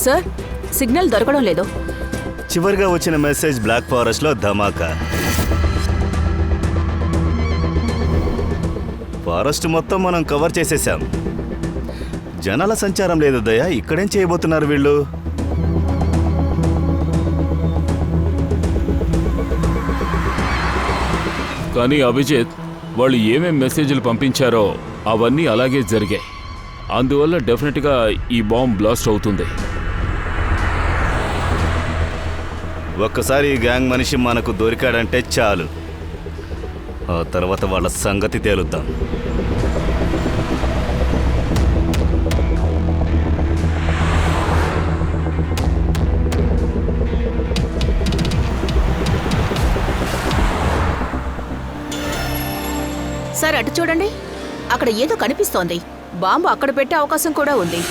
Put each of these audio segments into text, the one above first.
Sir, signal దొరకడం లేదు. చివరిగా వచ్చిన మెసేజ్ బ్లాక్ ఫారెస్ట్ లో ధమాకా. ఫారెస్ట్ మొత్తం మనం కవర్ చేసేసాం. జనాల సంచారం లేదు దయా. ఇక్కడేం చేయబోతున్నారు వీళ్ళు? కానీ అభిజిత్, వాళ్ళు ఏమేం మెసేజ్లు పంపించారో అవన్నీ అలాగే జరిగాయి. అందువల్ల డెఫినెట్గా ఈ బాంబ్ బ్లాస్ట్ అవుతుంది. ఒక్కసారి ఈ గ్యాంగ్ మనిషి మనకు దొరికాడంటే చాలు. ఆ తర్వాత వాళ్ళ సంగతి తేలుద్దాం. సార్, అటు చూడండి. అక్కడ ఏదో కనిపిస్తోంది. బాంబు అక్కడ పెట్టే అవకాశం కూడా ఉంది.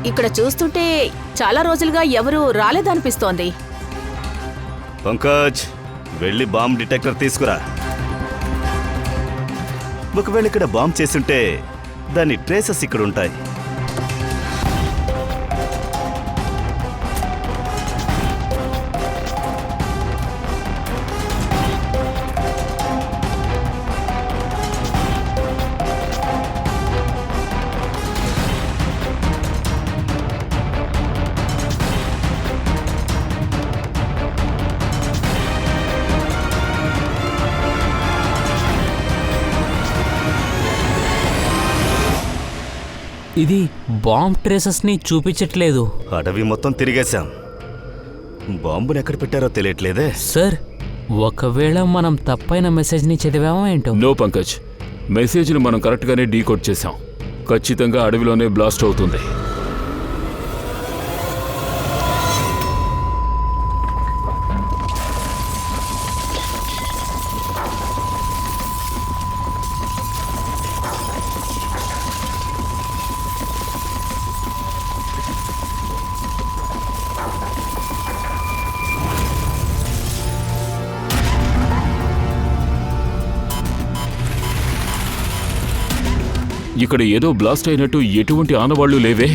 ఇక్కడ చూస్తుంటే చాలా రోజులుగా ఎవరూ రాలేదనిపిస్తోంది. పంకజ్, వెళ్ళి బాంబ్ డిటెక్టర్ తీసుకురా. ఒకవేళ ఇక్కడ బాంబ్ చేసుంటే దాని ట్రేసెస్ ఇక్కడ ఉంటాయి. ఇది బాంబ్ ట్రేసెస్ని చూపించట్లేదు. అడవి మొత్తం తిరిగేశాం. బాంబుని ఎక్కడ పెట్టారో తెలియట్లేదే. సార్, ఒకవేళ మనం తప్పైన మెసేజ్ని చదివామో ఏంటో. నో పంకజ్, మెసేజ్లు మనం కరెక్ట్గానే డీకోడ్ చేశాం. ఖచ్చితంగా అడవిలోనే బ్లాస్ట్ అవుతుంది. ఇక్కడ ఏదో బ్లాస్ట్ అయినట్టు ఎటువంటి ఆనవాళ్లు లేవే.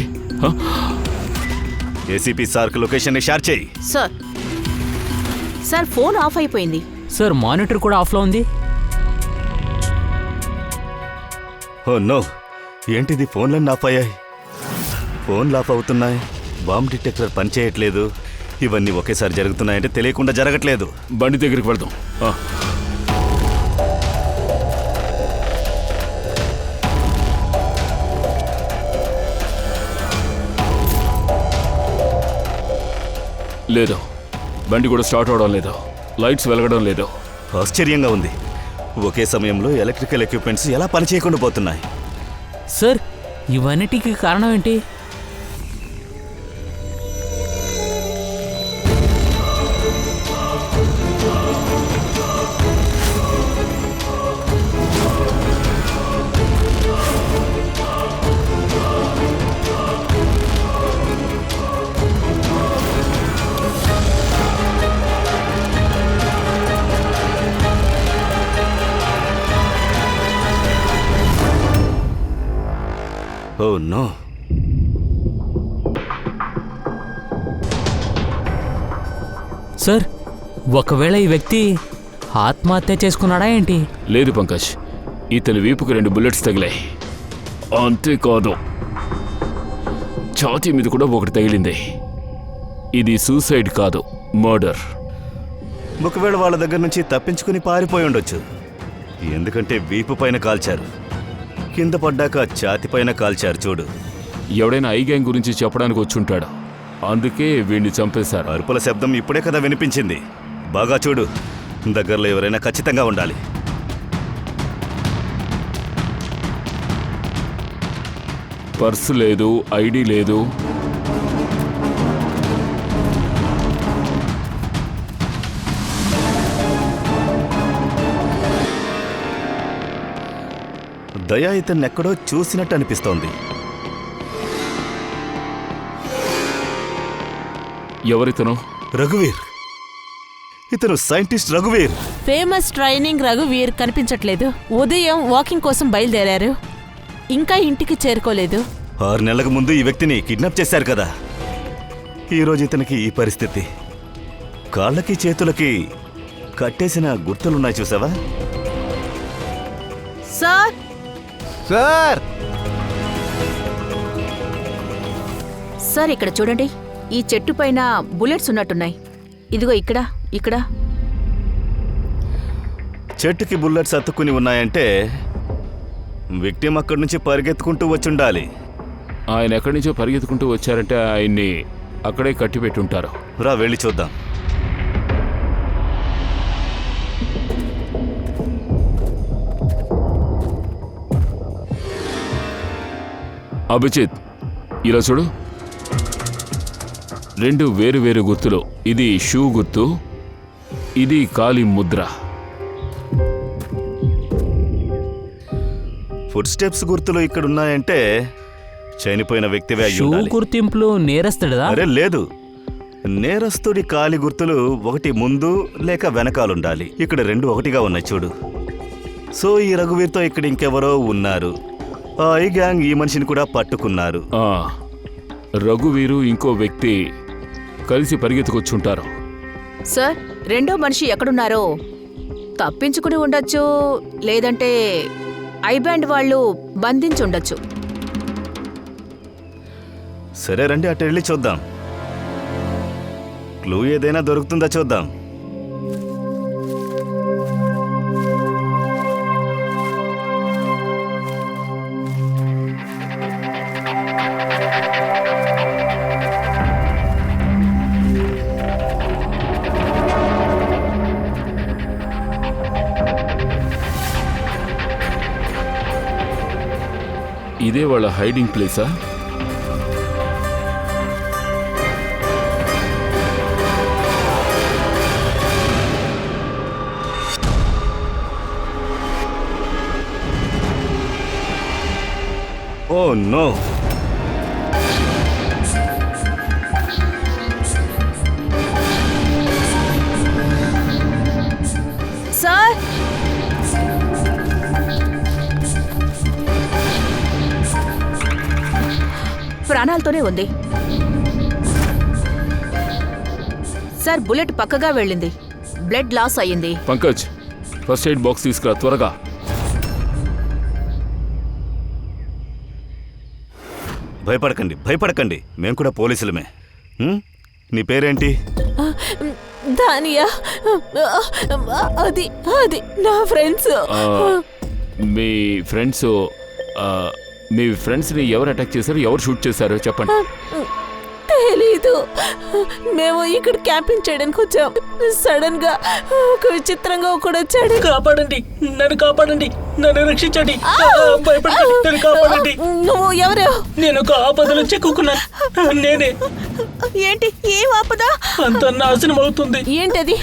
ఏసీపీ సార్కు లొకేషన్ షేర్ చేయి. సార్, ఫోన్ ఆఫ్ అయిపోయింది. సార్, మానిటర్ కూడా ఆఫ్లో ఉంది. ఓ నో, ఏంటిది? ఫోన్లన్నీ ఆఫ్ అయ్యాయి. ఫోన్లు ఆఫ్ అవుతున్నాయి. బాంబ్ డిటెక్టర్ పనిచేయట్లేదు. ఇవన్నీ ఒకేసారి జరుగుతున్నాయంటే తెలియకుండా జరగట్లేదు. బండి దగ్గరికి వెళ్దాం. లేదు, బండి కూడా స్టార్ట్ అవడం లేదు. లైట్స్ వెలగడం లేదు. ఆశ్చర్యంగా ఉంది. ఒకే సమయంలో ఎలక్ట్రికల్ ఎక్విప్మెంట్స్ ఎలా పనిచేయకుండా పోతున్నాయి? సార్, ఇవన్నిటికీ కారణం ఏంటి? Oh no. సార్, ఒకవేళ ఈ వ్యక్తి ఆత్మహత్య చేసుకున్నాడా ఏంటి? లేదు పంకజ్, ఇతని వీపుకు 2 బుల్లెట్స్ తగిలాయి. అంతేకాదు, ఛాతీ మీద కూడా ఒకటి తగిలింది. ఇది సూసైడ్ కాదు, మర్డర్. ఒకవేళ వాళ్ళ దగ్గర నుంచి తప్పించుకుని పారిపోయి ఉండొచ్చు. ఎందుకంటే వీపు పైన కాల్చారు, కింద పడ్డాక ఛాతి పైన కాల్చారు. చూడు, ఎవడైనా ఐ గ్యాంగ్ గురించి చెప్పడానికి వచ్చుంటాడు, అందుకే వీడిని చంపేశారు. అరుపుల శబ్దం ఇప్పుడే కదా వినిపించింది. బాగా చూడు, దగ్గరలో ఎవరైనా ఖచ్చితంగా ఉండాలి. పర్సు లేదు, ఐడి లేదు. దయా ఇతన్ని ఎక్కడో చూసినట్టు అనిపిస్తోంది. ఎవరితను? రఘువీర్. ఇతను సైంటిస్ట్ రఘువీర్. ఫేమస్ ట్రైనింగ్ రఘువీర్ కనిపించట్లేదు. ఉదయం వాకింగ్ కోసం బయలుదేరారు, ఇంకా ఇంటికి చేరుకోలేదు. 6 నెలలకు ముందు ఈ వ్యక్తిని కిడ్నాప్ చేశారు కదా. ఈరోజు ఇతనికి ఈ పరిస్థితి. కాళ్ళకి చేతులకి కట్టేసిన గుర్తులున్నాయి, చూసావా? సార్ సార్ సార్ ఇక్కడ చూడండి, ఈ చెట్టు పైన బుల్లెట్స్ ఉన్నట్టున్నాయి. ఇదిగో ఇక్కడ ఇక్కడ. చెట్టుకి బుల్లెట్స్ అతుక్కుని ఉన్నాయంటే విక్టిమ్ అక్కడి నుంచి పరిగెత్తుకుంటూ వచ్చుండాలి. ఆయన ఎక్కడి నుంచో పరిగెత్తుకుంటూ వచ్చారంటే ఆయన్ని అక్కడే కట్టిపెట్టుంటారు. రా, వెళ్ళి చూద్దాం. అభిజిత్, ఇలా చూడు, 2 వేరు గుర్తులు. ఇది షూ గుర్తు, ఇది కాలి ముద్ర. ఫుడ్ స్టెప్స్ గుర్తులు ఇక్కడ ఉన్నాయంటే చనిపోయిన వ్యక్తివే అయి షూ ఉండాలి. గుర్తింపులు నేరస్తుడిదా? అరే లేదు, నేరస్తుడి కాలి గుర్తులు ఒకటి ముందు లేక వెనకాలుండాలి. ఇక్కడ 2 ఒకటిగా ఉన్నాయి, చూడు. సో ఈ రఘువీర్తో ఇక్కడ ఇంకెవరో ఉన్నారు. ఆ ఐ గ్యాంగ్ ఈ మనిషిని కూడా పట్టుకున్నారు. రఘువీరు ఇంకో వ్యక్తి కలిసి పరిగెత్తుకొచ్చుంటారు. సార్, 2వ మనిషి ఎక్కడున్నారో తప్పించుకుని ఉండొచ్చు, లేదంటే ఐ బ్యాండ్ వాళ్ళు బంధించుండొచ్చు. సరే రండి, అటు వెళ్ళి చూద్దాం. క్లూ ఏదైనా దొరుకుతుందా చూద్దాం. ఇదే వాళ్ళ హైడింగ్ ప్లేసా? ఓ నో, సార్, ప్రాణాలతోనే ఉంది సార్. బుల్లెట్ పక్కగా వెళ్ళింది, బ్లడ్ లాస్ అయ్యింది. పంకజ్, ఫస్ట్ ఎయిడ్ బాక్స్ తీసుకురా త్వరగా. భయపడకండి, భయపడకండి, మేము కూడా పోలీసులమే. నీ పేరేంటి? దానియా, అది అది నా ఫ్రెండ్స్. మీ ఫ్రెండ్స్ మీ ఫ్రెండ్స్ని ఎవరు అటాక్ చేశారు, ఎవరు షూట్ చేశారు చెప్పండి. తెలీదు, మేము ఇక్కడ క్యాంపింగ్ చేయడానికి వచ్చాం. సడన్ గా ఒక విచిత్రంగా ఒకడు వచ్చాడు. కాపాడండి, నన్ను కాపాడండి, నన్ను రక్షించండి, భయపడకండి, నన్ను కాపాడండి. నువ్వు ఎవరు? నేను ఒక ఆపదలో చిక్కుకున్నాను. నేనే. ఏంటి, ఏం ఆపదా? అంత నాశనం అవుతుంది. ఏంటది?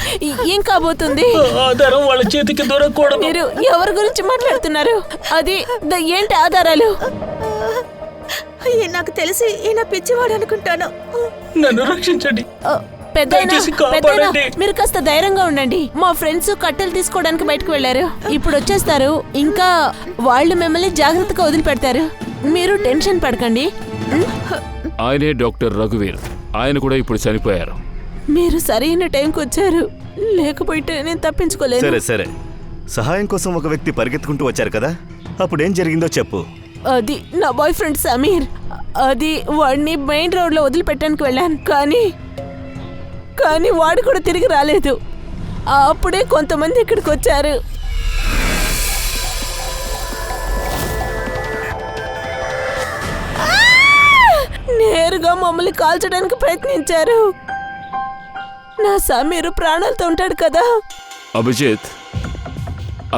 ఏం కాబోతుంది? ఆధారం వాళ్ళ చేతికి దొరకకూడదు. మీరు ఎవరి గురించి మాట్లాడుతున్నారు? అది ఏంటి ఆధారాలు? నాకు తెలిసి ఈయన పిచ్చివాడు అనుకుంటాను. నన్ను రక్షించండి. పెద్దయినా, దయచేసి కాపాడండి. మీరు కాస్త ధైర్యంగా ఉండండి. మా ఫ్రెండ్స్ కట్టెలు తీసుకోవడానికి బయటకు వెళ్లారు, ఇప్పుడు వచ్చేస్తారు. ఇంకా వాళ్ళు మిమ్మల్ని జాగ్రత్తగా వదిలిపెడతారు. మీరు టెన్షన్ పడకండి. ఆయనే డాక్టర్ రఘువీర్. ఆయన కూడా ఇప్పుడు చనిపోయారు. మీరు సరైన టైంకి వచ్చారు. లేకపోతే నేను తప్పించుకోలేదు. సరే సరే, సహాయం కోసం ఒక వ్యక్తి పరిగెత్తుకుంటూ వచ్చారు కదా, అప్పుడు ఏం జరిగిందో చెప్పు. అది నా బాయ్ ఫ్రెండ్ సమీర్. అది వాడిని మెయిన్ రోడ్లో వదిలిపెట్టడానికి వెళ్ళాను, కానీ వాడు కూడా తిరిగి రాలేదు. అప్పుడే కొంతమంది ఇక్కడికి వచ్చారు. నేరుగా మమ్మల్ని కాల్చడానికి ప్రయత్నించారు. నా సమీరు ప్రాణాలతో ఉంటాడు కదా. అభిజిత్,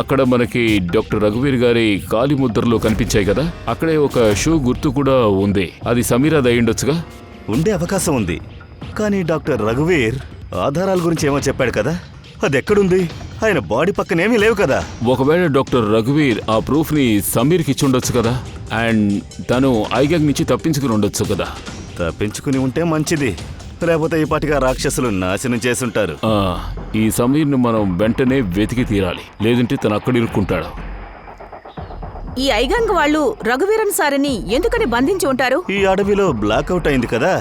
అక్కడ మనకి డాక్టర్ రఘువీర్ గారి కాలి ముద్రలు కనిపించాయి కదా, అక్కడే ఒక షూ గుర్తు కూడా ఉంది. అది సమీరాది అయ్యుండొచ్చుగా? ఉండే అవకాశం ఉంది, కానీ డాక్టర్ రఘువీర్ ఆధారాల గురించి ఏమో చెప్పాడు కదా, అది ఎక్కడుంది? ఆయన బాడీ పక్కనేమీ లేవు కదా. ఒకవేళ డాక్టర్ రఘువీర్ ఆ ప్రూఫ్ని సమీర్కి ఇచ్చి ఉండొచ్చు కదా, అండ్ తను ఐగ్యాంగ్ నుంచి తప్పించుకుని ఉండొచ్చు కదా. తప్పించుకుని ఉంటే మంచిది, లేకపోతే ఈ పాటిగా రాక్షసులు నాశనం చేసుంటారు. ఈ సమీర్ని మనం వెంటనే వెతికి తీరాలి, లేదంటే తను అక్కడ ఇరుక్కుంటాడు. ఈ ఐగాంగ్ వాళ్ళు రఘువీరన్ సారిని ఎందుకని బంధించి ఉంటారు? ఈ అడవిలో బ్లాక్అవుట్ అయింది కదా,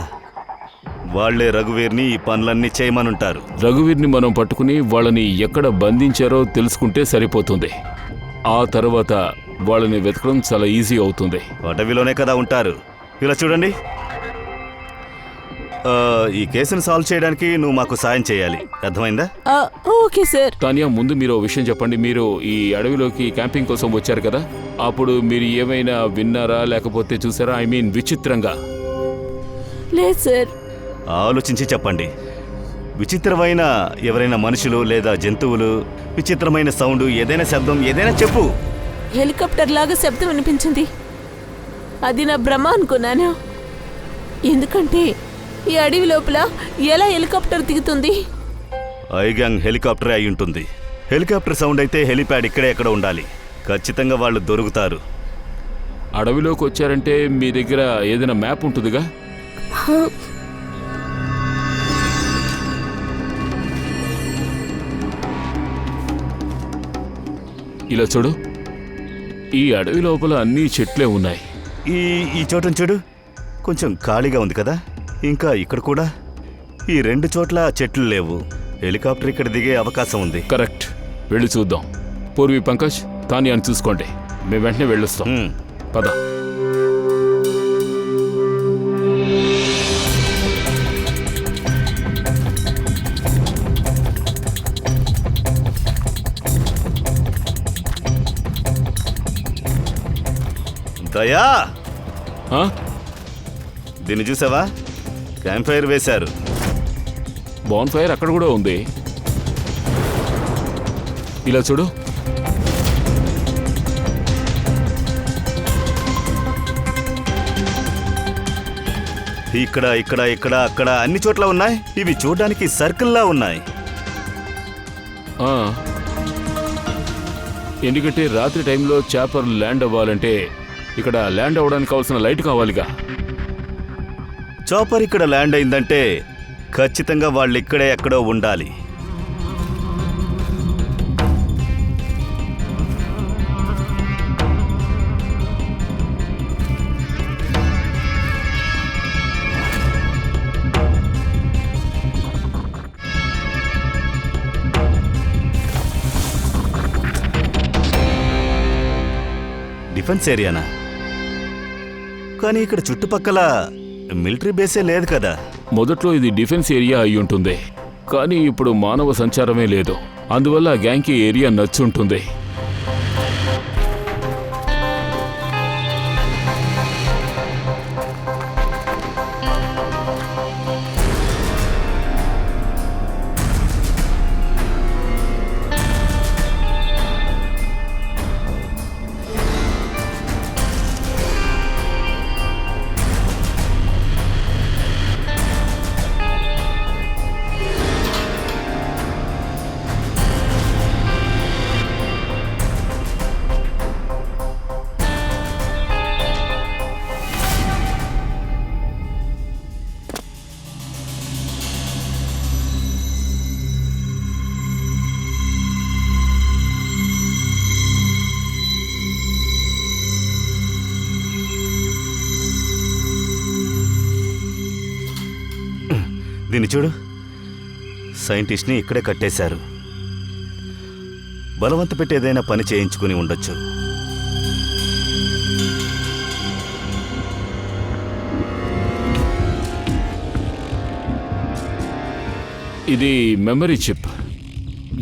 వాళ్లే రఘువీర్ని ఈ పనులన్నీ చేయమనుంటారు. రఘువీర్ని మనం పట్టుకుని వాళ్ళని ఎక్కడ బంధించారో తెలుసుకుంటే సరిపోతుంది. ఆ తర్వాత వాళ్ళని వెతకడం చాలా ఈజీ అవుతుంది. అడవిలోనే కదా ఉంటారు. ఇలా చూడండి, ఈ కేసును సాల్వ్ చేయడానికి నువ్వు మాకు సాయం చేయాలి, అర్థమైందా? Okay sir. తానియా, ముందు మీరు ఓ విషయం చెప్పండి. మీరు ఈ అడవిలోకి క్యాంపింగ్ కోసం వచ్చారు కదా, అప్పుడు మీరు ఏమైనా విన్నారా లేకపోతే చూసారా? ఐ మీన్ విచిత్రంగా. లేదు సార్. ఆలోచించి చెప్పండి. విచిత్రమైన ఎవరైనా మనుషులు లేదా జంతువులు, విచిత్రమైన సౌండ్, ఏదైనా శబ్దం, ఏదైనా చెప్పు. హెలికాప్టర్ లాగా శబ్దం వినిపించింది. అది నా భ్రమ అనుకున్నాను, ఎందుకంటే ఈ అడవి లోపల ఎలా హెలికాప్టర్ దిగుతుంది? ఐగాంగ్ హెలికాప్టరే అయి ఉంటుంది. హెలికాప్టర్ సౌండ్ అయితే హెలిప్యాడ్ ఇక్కడే ఎక్కడ ఉండాలి. ఖచ్చితంగా వాళ్ళు దొరుకుతారు. అడవిలోకి వచ్చారంటే మీ దగ్గర ఏదైనా మ్యాప్ ఉంటుందిగా? ఇలా చూడు, ఈ అడవి లోపల అన్ని చెట్లే ఉన్నాయి. ఈ చోటను చూడు, కొంచెం ఖాళీగా ఉంది కదా. ఇంకా ఇక్కడ కూడా ఈ రెండు చోట్ల చెట్లు లేవు. హెలికాప్టర్ ఇక్కడ దిగే అవకాశం ఉంది. కరెక్ట్, వెళ్ళి చూద్దాం. పూర్వి, పంకజ్, తానియాని చూసుకోండి, మేము వెంటనే వెళ్ళొస్తాం. పద. దయా, ఆ? దీన్ని చూసావా? క్యాంప్ ఫైర్ వేశారు. బాన్ ఫైర్ అక్కడ కూడా ఉంది. ఇలా చూడు, ఇక్కడ ఇక్కడ ఇక్కడ అక్కడ అన్ని చోట్ల ఉన్నాయి. ఇవి చూడడానికి సర్కిల్లా ఉన్నాయి. ఎందుకంటే రాత్రి టైంలో చాపర్ ల్యాండ్ అవ్వాలంటే ఇక్కడ ల్యాండ్ అవ్వడానికి కావాల్సిన లైట్ కావాలిగా. చాపర్ ఇక్కడ ల్యాండ్ అయిందంటే ఖచ్చితంగా వాళ్ళు ఇక్కడే ఎక్కడో ఉండాలి. డిఫెన్స్ ఏరియానా? కానీ ఇక్కడ చుట్టుపక్కల మిలిటరీ బేసే లేదు కదా. మొదట్లో ఇది డిఫెన్స్ ఏరియా అయి ఉంటుంది, కానీ ఇప్పుడు మానవ సంచారమే లేదు. అందువల్ల ఆ గ్యాంగ్కి ఏరియా నచ్చుంటుంది. దీన్ని చూడు, సైంటిస్ట్ని ఇక్కడే కట్టేశారు. బలవంత పెట్టి ఏదైనా పని చేయించుకుని ఉండొచ్చు. ఇది మెమరీ చిప్.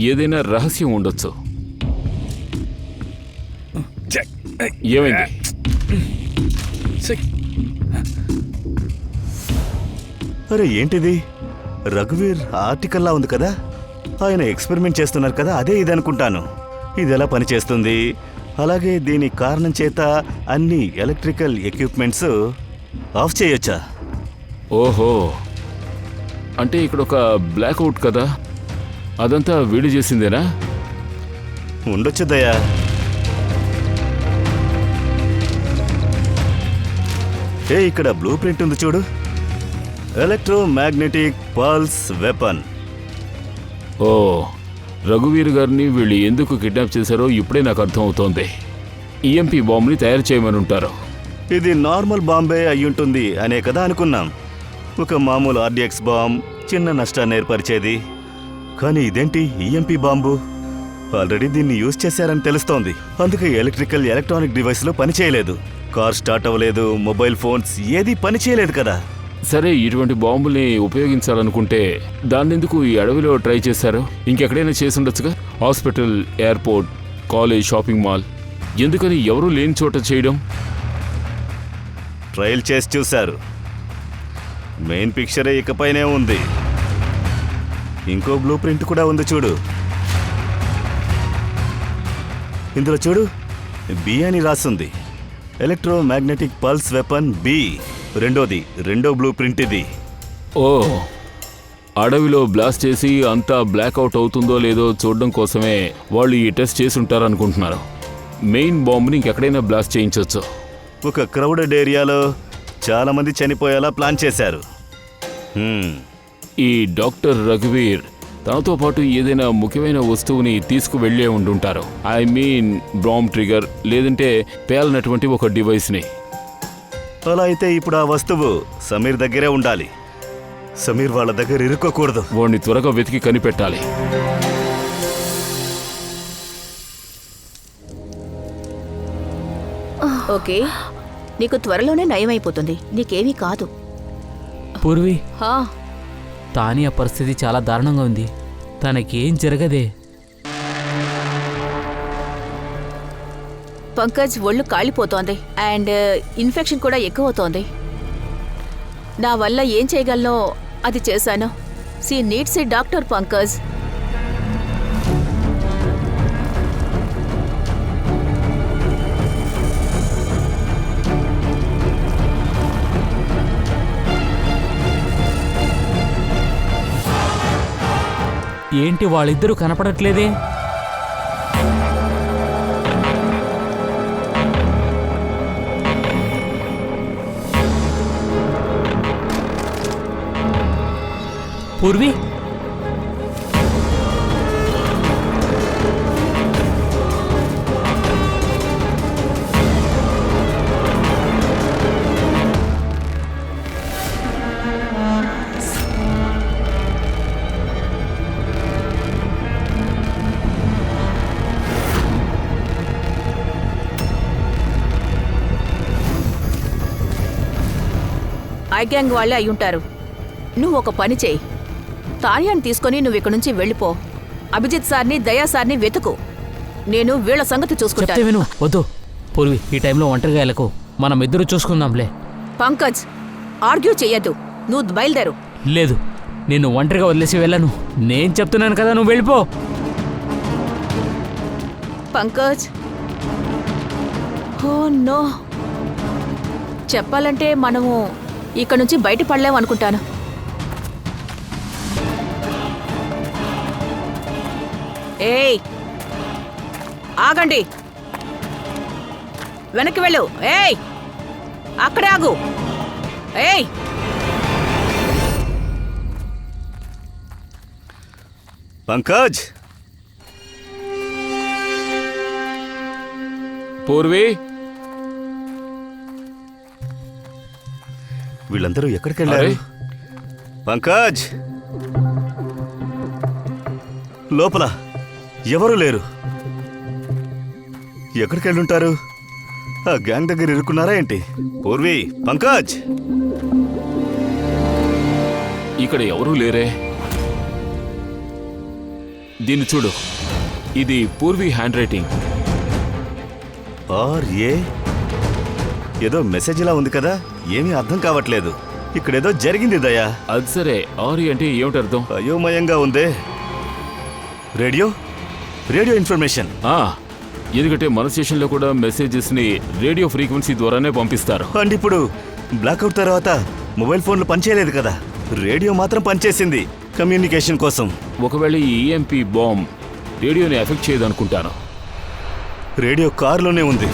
ఏదైనా రహస్యం ఉండొచ్చు. ఏమైంది? అరే ఏంటిది? రఘువీర్ ఆర్టికల్లా ఉంది కదా. ఆయన ఎక్స్పెరిమెంట్ చేస్తున్నారు కదా, అదే ఇది అనుకుంటాను. ఇది ఎలా పనిచేస్తుంది, అలాగే దీని కారణం చేత అన్ని ఎలక్ట్రికల్ ఎక్విప్మెంట్స్ ఆఫ్ చేయొచ్చా? ఓహో, అంటే ఇక్కడ ఒక బ్లాక్అవుట్ కదా, అదంతా వీడి చేసిందేనా? ఉండొచ్చు దయా. ఇక్కడ బ్లూ ప్రింట్ ఉంది చూడు. Electromagnetic pulse weapon. ఓ, రఘువీర్ గారిని వీళ్ళు ఎందుకు కిడ్నాప్ చేశారో ఇప్పుడే నాకు అర్థం అవుతోంది. ఈఎంపీ బాంబుని తయారు చేయమని ఉంటారు. ఇది నార్మల్ బాంబే అయ్యుంటుంది అనే కదా అనుకున్నాం. ఒక మామూలు ఆర్డిఎక్స్ బాంబ్ చిన్న నష్టాన్ని ఏర్పరిచేది. కానీ ఇదేంటి ఈఎంపీ బాంబు? ఆల్రెడీ దీన్ని యూజ్ చేశారని తెలుస్తోంది. అందుకే ఎలక్ట్రానిక్ డివైస్లో పనిచేయలేదు. కార్ స్టార్ట్ అవ్వలేదు, మొబైల్ ఫోన్స్ ఏది పనిచేయలేదు కదా. సరే, ఇటువంటి బాంబుల్ని ఉపయోగించాలనుకుంటే దాన్నెందుకు ఈ అడవిలో ట్రై చేశారు? ఇంకెక్కడైనా చేసి ఉండొచ్చుగా. Hospital, airport, college, shopping mall, ఎందుకని ఎవరూ లేని చోట చేయడం? ట్రయల్ చేసి చూశారు. మెయిన్ పిక్చరే ఇకపైనే ఉంది. ఇంకో బ్లూ ప్రింట్ కూడా ఉంది చూడు. ఇందులో చూడు, బి అని రాస్తుంది. Electromagnetic pulse weapon B. రెండో బ్లూ ప్రింట్ ఇది. ఓ, అడవిలో బ్లాస్ట్ చేసి అంతా బ్లాక్అవుట్ అవుతుందో లేదో చూడడం కోసమే వాళ్ళు ఈ టెస్ట్ చేసి ఉంటారనుకుంటున్నారు. మెయిన్ బాంబుని ఇంకెక్కడైనా బ్లాస్ట్ చేయించవచ్చు. ఒక క్రౌడెడ్ ఏరియాలో చాలా మంది చనిపోయేలా ప్లాన్ చేశారు. ఈ డాక్టర్ రఘువీర్ తనతో పాటు ఏదైనా ముఖ్యమైన వస్తువుని తీసుకువెళ్ళే ఉండుంటారు. ఐ మీన్ బాంబ్ ట్రిగర్, లేదంటే పేలనటువంటి ఒక డివైస్ని. అలా అయితే ఇప్పుడు ఆ వస్తువు సమీర్ దగ్గరే ఉండాలి. సమీర్ వాళ్ళ దగ్గర ఇరుక్కోకూడదు. వాడిని త్వరగా వెతికి కనిపెట్టాలి. ఓకే, నీకు త్వరలోనే నయమైపోతుంది. నీకేమీ కాదు. పూర్వి, హా, తానియా పరిస్థితి చాలా దారుణంగా ఉంది. తనకేం జరగదే. పంకజ్ ఒళ్ళు కాలిపోతోంది అండ్ ఇన్ఫెక్షన్ కూడా ఎక్కువ అవుతోంది. నా వల్ల ఏం చేయగలనో అది చేశాను. She needs a doctor Pankaj. ఏంటి వాళ్ళిద్దరూ కనపడట్లేదే? పూర్వి, ఐ గ్యాంగ్ వాళ్ళే అయ్యుంటారు. నువ్వు ఒక పని చేయి, తానియాని తీసుకొని నువ్వు ఇక్కడి నుంచి వెళ్ళిపో. అభిజిత్ సార్ని, దయా సార్ని వెతుకు. నేను వీళ్ళ సంగతి చెప్తే చూసుకుంటాను. విను. వద్దు పూర్వి, ఈ టైంలో ఒంటరిగా వెళ్ళకు. మనం ఇద్దరు చూసుకుందాంలే. పంకజ్, ఆర్గ్యూ చెయ్యద్దు. నువ్వు బయలుదేరు. లేదు, నేను ఒంటరిగా వదిలేసి వెళ్ళను. నేను చెప్తున్నాను కదా, నువ్వు వెళ్ళిపో. Pankaj, oh no. చెప్పాలంటే మనము ఇక్కడ నుంచి బయటపడలేము అనుకుంటాను. ఏయ్, ఆగండి. వెనక్కి వెళ్ళు. ఏయ్, అక్కడే ఆగు. ఏయ్, పంకజ్, పూర్వి, వీళ్ళందరూ ఎక్కడికి వెళ్ళారు? అరే. పంకజ్, లోపల ఎవరూ లేరు. ఎక్కడికి వెళ్ళుంటారు? ఆ గ్యాంగ్ దగ్గర ఇరుక్కున్నారా ఏంటి? పూర్వి, పంకజ్, ఇక్కడ ఎవరూ లేరే. దీన్ని చూడు, ఇది పూర్వీ హ్యాండ్ రైటింగ్. ఏదో మెసేజ్ ఇలా ఉంది కదా, ఏమీ అర్థం కావట్లేదు. ఇక్కడేదో జరిగింది దయా. అది సరే, ఆరి అంటే ఏమిటి అర్థం? అయోమయంగా ఉందే. Radio information. ఎందుకంటే మన స్టేషన్లో కూడా మెసేజెస్ని రేడియో ఫ్రీక్వెన్సీ ద్వారానే పంపిస్తారు. అండ్ ఇప్పుడు బ్లాక్అవుట్ తర్వాత మొబైల్ ఫోన్లు పనిచేయలేదు కదా, రేడియో మాత్రం పనిచేసింది కమ్యూనికేషన్ కోసం. ఒకవేళ ఈ ఈఎంపీ బాంబ్ రేడియోని ఎఫెక్ట్ చేయదనుకుంటాను. రేడియో కారులోనే ఉంది.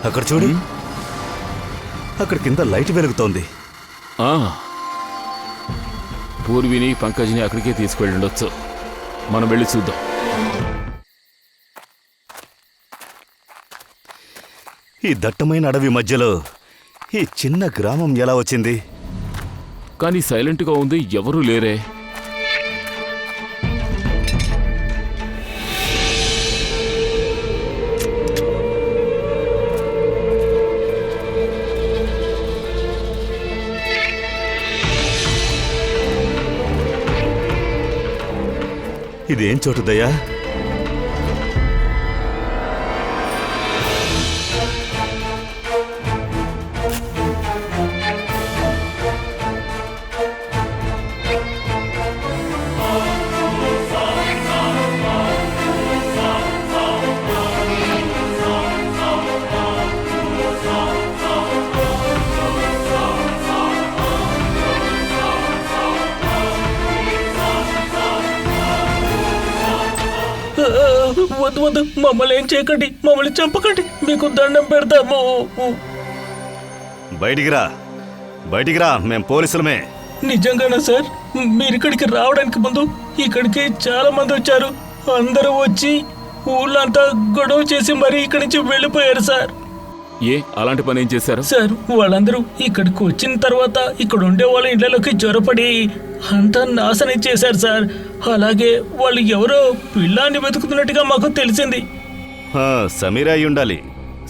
అక్కడ చూడు, అక్కడ కింద లైట్ వెలుగుతోంది. పూర్విని పంకజ్ని అక్కడికే తీసుకెళ్ళుండొచ్చు. మనం వెళ్ళి చూద్దాం. ఈ దట్టమైన అడవి మధ్యలో ఈ చిన్న గ్రామం ఎలా వచ్చింది? కానీ సైలెంట్గా ఉంది, ఎవరూ లేరే. ఇదేం చోటు దయా? వద్దు, మమ్మల్ని ఏం చేయకండి, మమ్మల్ని చంపకండి, మీకు దండం పెడతాము. బయటికి రా, మేం పోలీసులమే. నిజంగానా సార్? మీరు ఇక్కడికి రావడానికి ముందు ఇక్కడికి చాలా మంది వచ్చారు. అందరూ వచ్చి ఊళ్ళంతా గొడవ చేసి మరీ ఇక్కడి నుంచి వెళ్ళిపోయారు సార్. అలాంటి పని ఏం చేశారు సార్? వాళ్ళందరూ ఇక్కడికి వచ్చిన తర్వాత ఇక్కడ ఉండే వాళ్ళ ఇళ్లలోకి జ్వరపడి అంతా నాశనం చేశారు సార్. అలాగే వాళ్ళు ఎవరో పిల్లాన్ని వెతుకుతున్నట్టుగా మాకు తెలిసింది. సమీరా అయి ఉండాలి.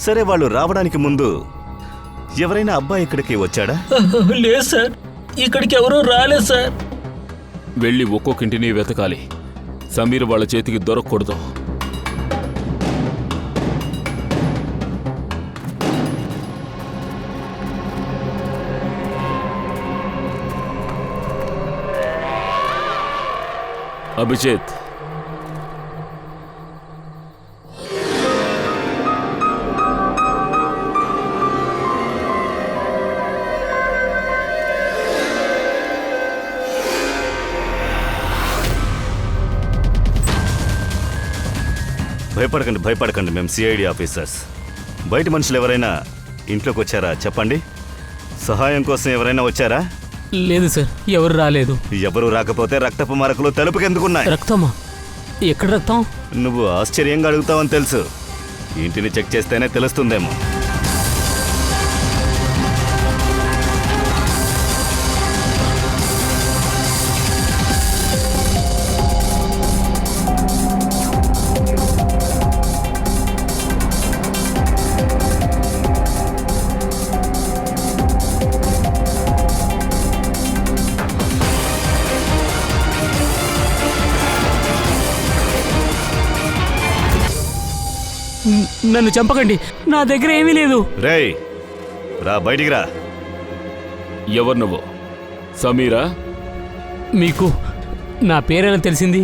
సరే, వాళ్ళు రావడానికి ముందు ఎవరైనా అబ్బాయి ఇక్కడికి వచ్చాడా? లేదు సార్, ఇక్కడికి ఎవరూ రాలేదు సార్. వెళ్ళి ఒక్కొక్కింటిని వెతకాలి. సమీర్ వాళ్ళ చేతికి దొరకకూడదు. అభిజిత్, భయపడకండి, మేము సిఐడి ఆఫీసర్స్. బయట మనుషులు ఎవరైనా ఇంట్లోకి వచ్చారా చెప్పండి. సహాయం కోసం ఎవరైనా వచ్చారా? లేదు సార్, ఎవరు రాలేదు. ఎవరు రాకపోతే రక్తపు మరకలు తలుపుకెందుకున్నాయి? రక్తమా? ఎక్కడ రక్తం? నువ్వు ఆశ్చర్యంగా అడుగుతావని తెలుసు. ఇంటిని చెక్ చేస్తేనే తెలుస్తుందేమో. నన్ను చంపకండి, నా దగ్గర ఏమీ లేదు. రేయ్, రా, బయటికి రా. ఎవరు నువ్వు? సమీరా? మీకు నా పేరైనా తెలిసింది?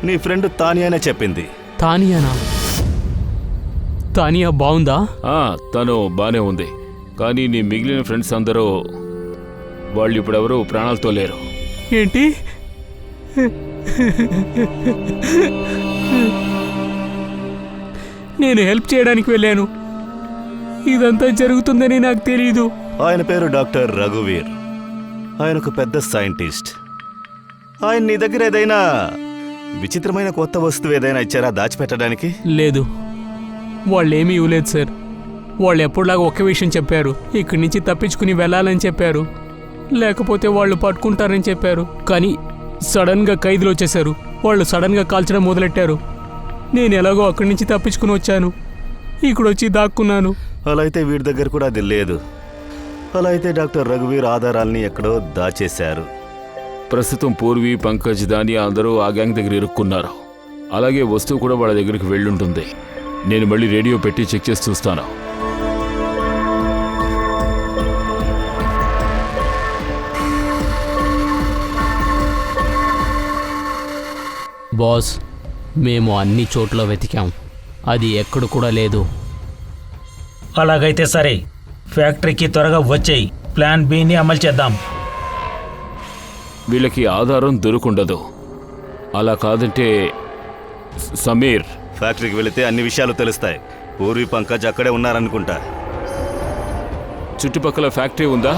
నీ ఫ్రెండ్ తానియానే చెప్పింది. తానియానా? తానియా బాగుందా? తను బానే ఉంది. కానీ నీ మిగిలిన ఫ్రెండ్స్ అందరూ వాళ్ళు ఇప్పుడెవరూ ప్రాణాలతో లేరు. ఏంటి? నేను హెల్ప్ చేయడానికి వెళ్ళాను. ఇదంతా జరుగుతుందని నాకు తెలియదు. ఆయన పేరు డాక్టర్ రఘువీర్. ఆయన ఒక పెద్ద సైంటిస్ట్. ఆయన నీ దగ్గర ఏదైనా విచిత్రమైన కొత్త వస్తువు ఏదైనా ఇచ్చారా దాచిపెట్టడానికి? లేదు, వాళ్ళేమీ ఇవ్వలేదు సార్. వాళ్ళు ఎప్పుడులాగా ఒకే విషయం చెప్పారు, ఇక్కడి నుంచి తప్పించుకుని వెళ్ళాలని చెప్పారు, లేకపోతే వాళ్ళు పట్టుకుంటారని చెప్పారు. కానీ సడన్గా ఖైదీలు వచ్చేశారు. వాళ్ళు సడన్గా కాల్చడం మొదలెట్టారు. నేను ఎలాగో అక్కడి నుంచి తప్పించుకుని వచ్చాను, ఇక్కడొచ్చి దాక్కున్నాను. అలా అయితే వీడి దగ్గర కూడా అది లేదు. అలా అయితే డాక్టర్ రఘువీర్ ఆధారాల్ని ఎక్కడో దాచేశారు. ప్రస్తుతం పూర్వి, పంకజ్, దాని అందరూ ఆ గ్యాంగ్ దగ్గర ఇరుక్కున్నారు. అలాగే వస్తువు కూడా వాళ్ళ దగ్గరికి వెళ్ళుంటుంది. నేను మళ్ళీ రేడియో పెట్టి చెక్ చేసి చూస్తాను. బాస్, మేము అన్ని చోట్ల వెతికాం, అది ఎక్కడ కూడా లేదు. అలాగైతే సరే, ఫ్యాక్టరీకి త్వరగా వచ్చేయి. ప్లాన్ బిని అమలు చేద్దాం. వీళ్ళకి ఆధారం దొరుకుండదు. అలా కాదంటే సమీర్, ఫ్యాక్టరీకి వెళితే అన్ని విషయాలు తెలుస్తాయి. పూర్వి, పంకజ్ అక్కడే ఉన్నారనుకుంటా. చుట్టుపక్కల ఫ్యాక్టరీ ఉందా?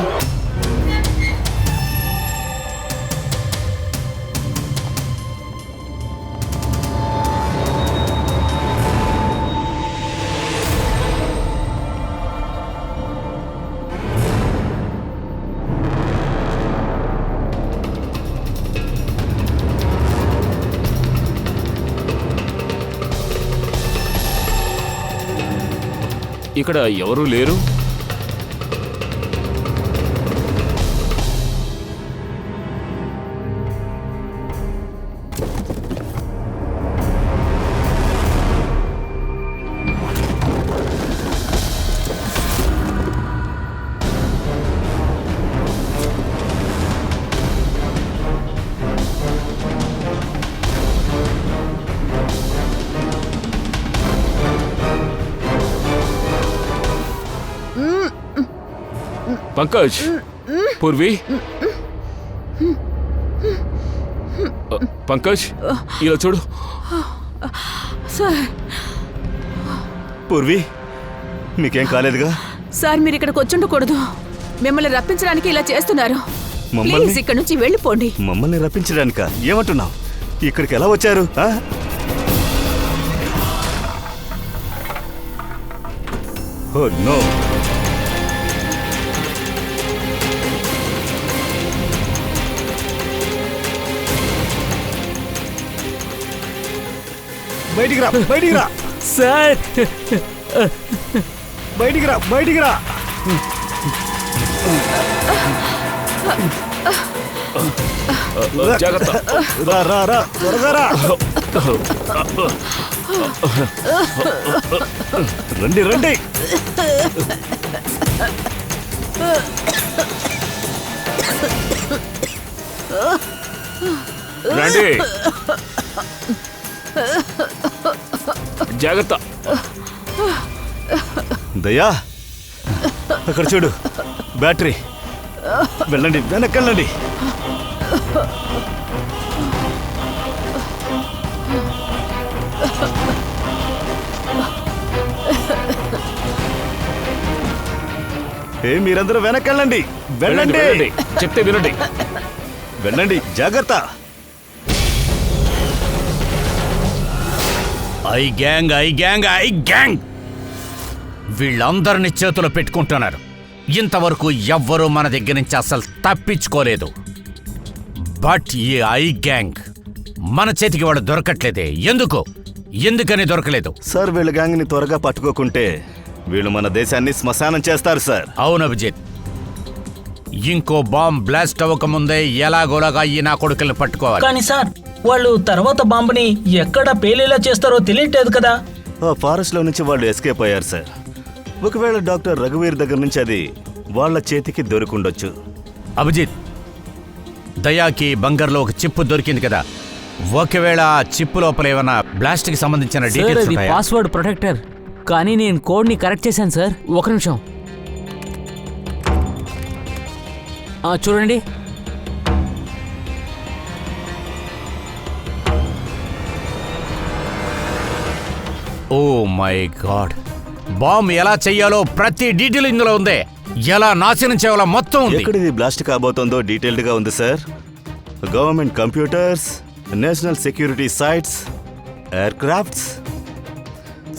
ఇక్కడ ఎవరూ లేరు. పంకజ్, పూర్వి, పంకజ్, ఇలా చూడు. సార్, పూర్వి, మీకేం కాలేదుగా? సార్ మీరు ఇక్కడికి వచ్చుండకూడదు. మిమ్మల్ని రప్పించడానికి ఇలా చేస్తున్నారు. మమ్మల్ని? ప్లీజ్ ఇక్కడ నుంచి వెళ్ళిపోండి. మమ్మల్ని రప్పించడానిక? ఏమంటున్నావు? ఇక్కడికి ఎలా వచ్చారు? Oh no. బయటికి రా, బయటికి రా సార్, బయటికి రా, బయటికి రా. జాగ్రత్త. రా రా రా, త్వరగా రా. రండి రండి. రండి. జాగ్రత్త. దయా, అక్కడ చూడు, బ్యాటరీ. వెళ్ళండి, వెనక్కి వెళ్ళండి. మీరందరూ వెనక్కి వెళ్ళండి. వెళ్ళండి, చెప్తే వినండి. వెళ్ళండి, జాగ్రత్త. I gang, I gang, I gang వీళ్ళందరినీ చేతులు పెట్టుకుంటున్నారు. ఇంతవరకు ఎవ్వరూ మన దగ్గర నుంచి అసలు తప్పించుకోలేదు. బట్ ఈ ఐ గ్యాంగ్ మన చేతికి వాడు దొరకట్లేదే. ఎందుకని దొరకలేదు? సార్, వీళ్ళ గ్యాంగ్ని త్వరగా పట్టుకోకుంటే వీళ్ళు మన దేశాన్ని శ్మశానం చేస్తారు సార్. అవును అభిజిత్, ఇంకో బాంబ్ బ్లాస్ట్ అవ్వకముందే ఎలాగోలాగా ఈ నా కొడుకుల్ని పట్టుకోవాలి. కానీ సార్, వాళ్ళు తర్వాత బాంబుని ఎక్కడ పేలేలా చేస్తారో తెలియట్లేదు కదా. ఆ ఫారెస్ట్ లో నుంచి వాళ్ళు ఎస్కేప్ అయ్యారు సార్. ఒకవేళ డాక్టర్ రఘువీర్ దగ్గర నుంచి అది వాళ్ళ చేతికి దొరికుండొచ్చు. అభిజిత్, దయాకి బంగర్లో ఒక చిప్పు దొరికింది కదా. ఒకవేళ ఆ చిప్పు లోపల ఏమైనా బ్లాస్ట్ కి సంబంధించిన సార్, డీటెయిల్స్ అది ఉంటాయా? పాస్వర్డ్ ప్రొటెక్టర్, కానీ నేను కోడ్ని కరెక్ట్ చేశాను సార్. ఒక నిమిషం. చూడండి. ఓ మై గాడ్, బాంబ్ ఎలా చెయ్యాలో ప్రతి డీటెయిల్ ఇందులో ఉంది. ఎలా నాశనం చేయాలో మొత్తం ఉంది. ఎక్కడ ఇది బ్లాస్ట్ కాబోతుందో డీటెయిల్డ్ గా ఉంది sir. Government computers, national security sites, ఎయిర్ క్రాఫ్ట్స్.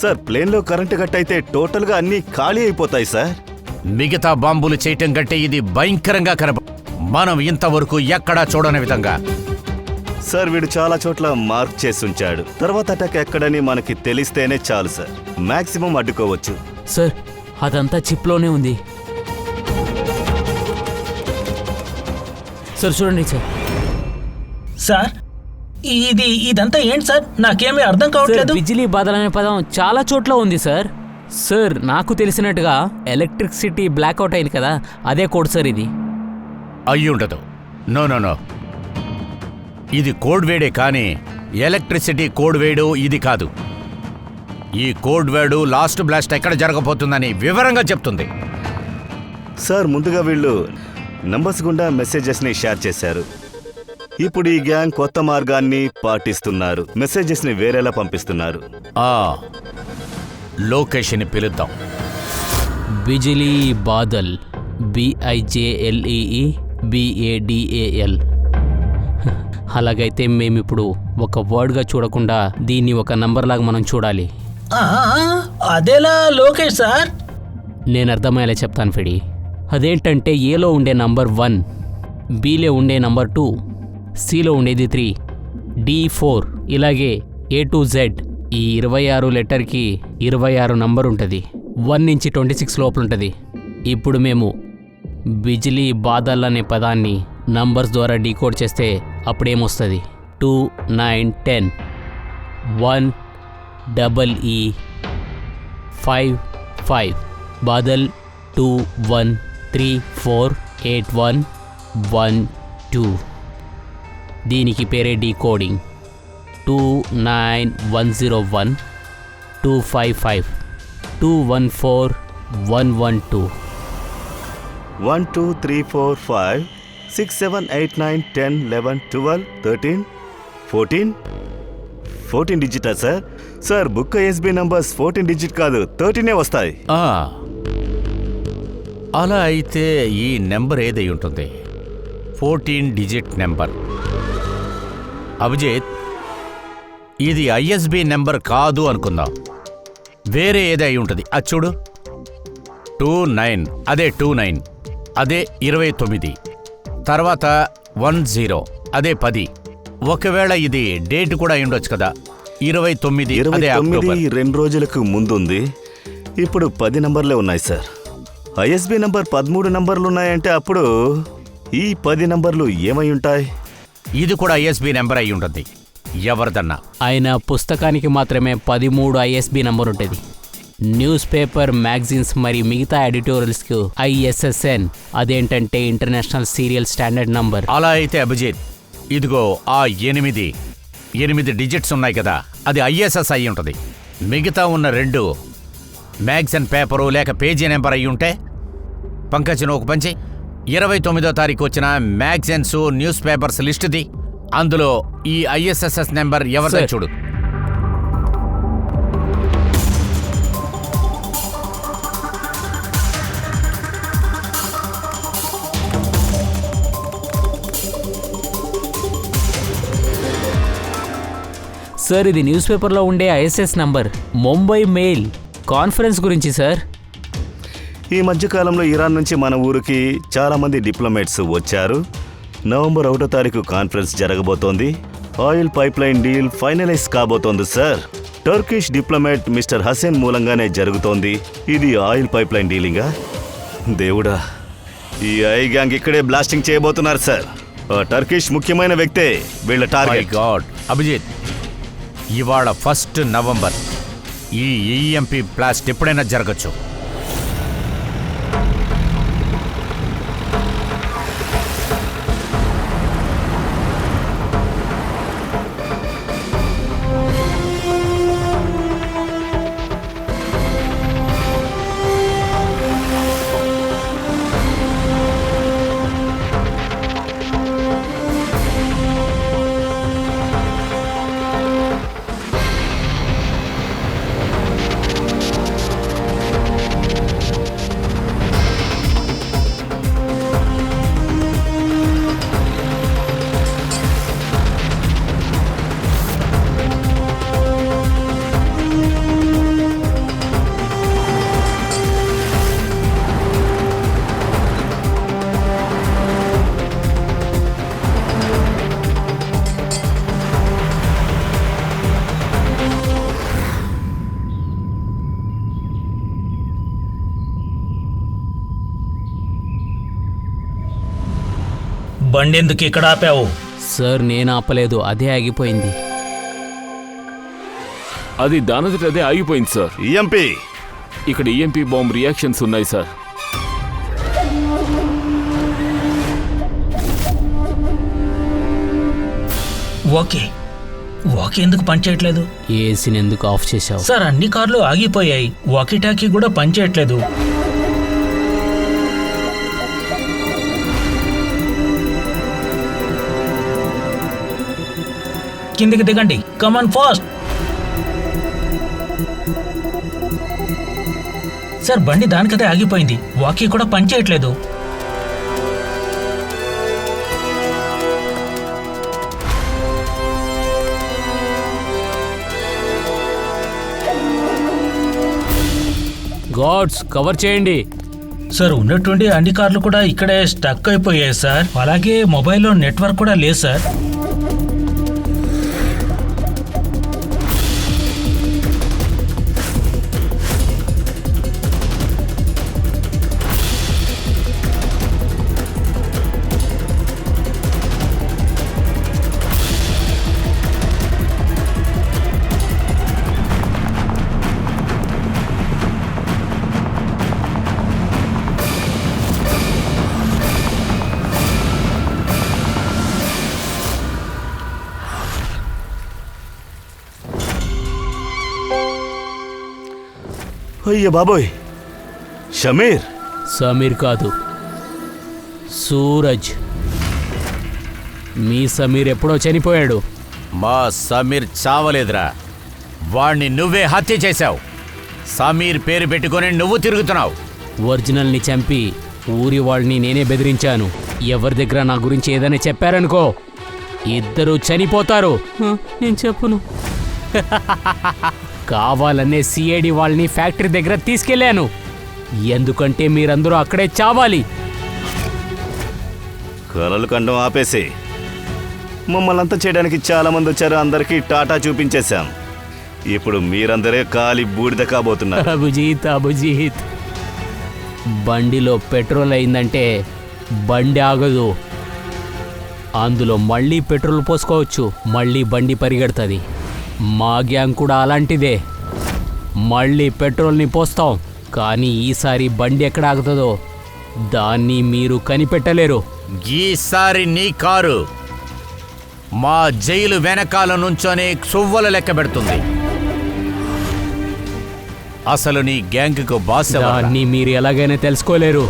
సార్, ప్లేన్లో కరెంటు కట్ అయితే టోటల్గా అన్నీ ఖాళీ అయిపోతాయి సార్. మిగతా బాంబులు చేయటం కంటే ఇది భయంకరంగా మనం ఇంతవరకు ఎక్కడా చూడని విధంగా. సార్, వీడు చాలా చోట్ల మార్క్ చేసి ఉంచాడు. తర్వాత అటాక్ ఎక్కడని మనకి తెలిస్తేనే చాలు సార్. మాక్సిమం అడ్డుకోవచ్చు. సార్, అదంతా చిప్లోనే ఉంది. సార్ చూడండి సార్. సార్, ఇదంతా ఏంటి సార్? నాకేమీ అర్థం సార్, కావట్లేదు. బిజిలీ బాధలు అనే పదం చాలా చోట్ల ఉంది సార్. సార్, నాకు తెలిసినట్టుగా ఎలక్ట్రిసిటీ బ్లాక్అవుట్ అయింది కదా, అదే కోడ్ సార్ ఇది. అయ్యుండదు. నో నో నో, ఇది కోడ్ వేడే కానీ ఎలక్ట్రిసిటీ కోడ్ వేడు ఇది కాదు. ఈ కోడ్ వేడు లాస్ట్ బ్లాస్ట్ ఎక్కడ జరగబోతుందని వివరంగా చెప్తుంది. సార్, ముందుగా వీళ్ళు నంబర్స్ గుండా మెసేజెస్ని షేర్ చేశారు. ఇప్పుడు ఈ గ్యాంగ్ కొత్త మార్గాన్ని పాటిస్తున్నారు. మెసేజెస్ని వేరేలా పంపిస్తున్నారు. ఆ లొకేషన్ పిలుద్దాం. Bijli Badal, BIJLEE BADAL. అలాగైతే మేమిప్పుడు ఒక వర్డ్గా చూడకుండా దీన్ని ఒక నంబర్ లాగా మనం చూడాలి. అదేలా లోకేష్ సార్? నేను అర్థమయ్యేలా చెప్తాను ఫెడి. అదేంటంటే ఏలో ఉండే నంబర్ 1, బీలో ఉండే నంబర్ 2, సిలో ఉండేది 3, D 4, ఇలాగే A to Z. ఈ 26 లెటర్కి 26 నంబర్ ఉంటుంది. 1 నుంచి 26 లోపల ఉంటుంది. ఇప్పుడు మేము బిజిలీ బాదల్ అనే పదాన్ని నంబర్స్ ద్వారా డీకోడ్ చేస్తే అప్పుడేమొస్తుంది? 2 9 10 1 EE 5 5 బాదల్ 2 1 3 4 8 1 1 2. దీనికి పేరే డీకోడింగ్. 29101 255 214 112 1 2 3 4 5 6 7 8 9 10 11 12 13 14 డిజిటా sir? Sir, book SB numbers 14 digit కాదు, 13 వస్తాయి. అలా అయితే ఈ నెంబర్ ఏదై ఉంటుంది? 14 డిజిట్ నెంబర్. అభిజిత్, ఇది ISB నెంబర్ కాదు అనుకుందాం. వేరే ఏదై ఉంటుంది. అది చూడు, 29, అదే 29, అదే 29, తర్వాత 10, అదే 10. ఒకవేళ ఇది డేట్ కూడా ఉండొచ్చు కదా, 29, అదే అక్టోబర్. 2 రోజులకు ముందుంది. ఇప్పుడు 10 నంబర్లే ఉన్నాయి సార్. ISB నంబర్ 13 నంబర్లు ఉన్నాయంటే అప్పుడు ఈ 10 నంబర్లు ఏమై ఉంటాయి? ఇది కూడా ISB నెంబర్ అయి ఉంటుంది. ఎవరిదన్నా ఆయన పుస్తకానికి మాత్రమే 13 ISB నంబర్ ఉంటుంది. న్యూస్ పేపర్, మ్యాగజైన్స్ మరియు మిగతా ఎడిటోరియల్స్కు ISSN, అదేంటంటే ఇంటర్నేషనల్ సీరియల్ స్టాండర్డ్ నంబర్. అలా అయితే అభిజిత్, ఇదిగో ఆ 8 డిజిట్స్ ఉన్నాయి కదా, అది ISS అయి ఉంటుంది. మిగతా ఉన్న 2 మ్యాగజైన్ పేపరు లేక పేజీ నెంబర్ అయి ఉంటే పంకజ్ను ఒక పంచి 29వ తారీఖు వచ్చిన మ్యాగజైన్స్, న్యూస్ పేపర్స్ లిస్టుది. అందులో ఈ ISSS నెంబర్ ఎవరిదో చూడు. సార్, ఇది న్యూస్ పేపర్లో ఉండే ISS number. Mumbai mail conference గురించి సార్. ఈ మధ్యకాలంలో ఇరాన్ నుంచి మన ఊరికి చాలామంది డిప్లొమేట్స్ వచ్చారు. నవంబర్ 1వ తారీఖు కాన్ఫరెన్స్ జరగబోతోంది. ఆయిల్ పైప్లైన్ డీల్ ఫైనలైజ్ కాబోతోంది sir. Turkish diplomat mister Hasan మూలంగానే జరుగుతోంది. ఇది ఆయిల్ పైప్లైన్ డీలింగా? దేవుడా, ఈ ఐ గ్యాంగ్ ఇక్కడే బ్లాస్టింగ్ చేయబోతున్నారు సార్. టర్కిష్ ముఖ్యమైన వ్యక్తే వీళ్ళ టార్గెట్. గాడ్ అభిజిత్, ఇవాళ 1 నవంబర్. ఈ EMP బ్లాస్ట్ ఎప్పుడైనా జరగచ్చు. బండి ఎందుకు ఇక్కడ ఆపావు? సార్ నేను ఆపలేదు, అదే ఆగిపోయింది. అది దానంతట అదే ఆగిపోయింది సార్. ఈఎంపీ ఇక్కడ ఈఎంపీ బాంబ్ రియాక్షన్స్ ఉన్నాయి సార్. ఓకే వాకీ ఎందుకు పనిచేయట్లేదు? ఏసీని ఎందుకు ఆఫ్ చేశావు? సార్ అన్ని కార్లు ఆగిపోయాయి, వాకీ టాకీ కూడా పనిచేయట్లేదు. కిందికి దిగండి, కమాన్ ఫాస్ట్. సార్ బండి దానికదే ఆగిపోయింది, వాకీ కూడా పనిచేయట్లేదు. గాడ్స్ కవర్ చేయండి. సార్ ఉన్నటువంటి అన్ని కార్లు కూడా ఇక్కడే స్టక్ అయిపోయాయి సార్. అలాగే మొబైల్లో నెట్వర్క్ కూడా లేదు సార్. అయ్య బాబోయ్, షమీర్. సమీర్ కాదు, సూరజ్. మీ సమీర్ ఎప్పుడో చనిపోయాడు. మా సమీర్ చావలేదురా, వాణ్ణి నువ్వే హత్య చేశావు. సమీర్ పేరు పెట్టుకొని నువ్వు తిరుగుతున్నావు. ఒరిజినల్ని చంపి ఊరి వాళ్ళని నేనే బెదిరించాను. ఎవరి దగ్గర నా గురించి ఏదైనా చెప్పారనుకో, ఇద్దరు చనిపోతారు. నేను చెప్పును. కావాలనే సిఐడి వాళ్ళని ఫ్యాక్టరీ దగ్గర తీసుకెళ్లాను, ఎందుకంటే మీరందరూ అక్కడే చావాలి. కలలు కండం ఆపేసి మమ్మల్ని అంతా చేయడానికి చాలా మంది వచ్చారు. అందరికీ టాటా చూపించేశాం. ఇప్పుడు మీరందరే కాలి బూడిద కాబోతున్నారు. అభిజిత్, బండిలో పెట్రోల్ అయిందంటే బండి ఆగదు. అందులో మళ్ళీ పెట్రోల్ పోసుకోవచ్చు, మళ్ళీ బండి పరిగెడుతుంది. మా గ్యాంగ్ కూడా అలాంటిదే. మళ్ళీ పెట్రోల్ని పోస్తాం, కానీ ఈసారి బండి ఎక్కడ ఆగుతుందో దాన్ని మీరు కనిపెట్టలేరు. ఈసారి నీ కారు మా జైలు వెనకాల నుంచొని సువ్వలు లెక్క పెడుతుంది. అసలు నీ గ్యాంగ్కు బాస్ ఎవరు? దాన్ని మీరు ఎలాగైనా తెలుసుకోలేరు.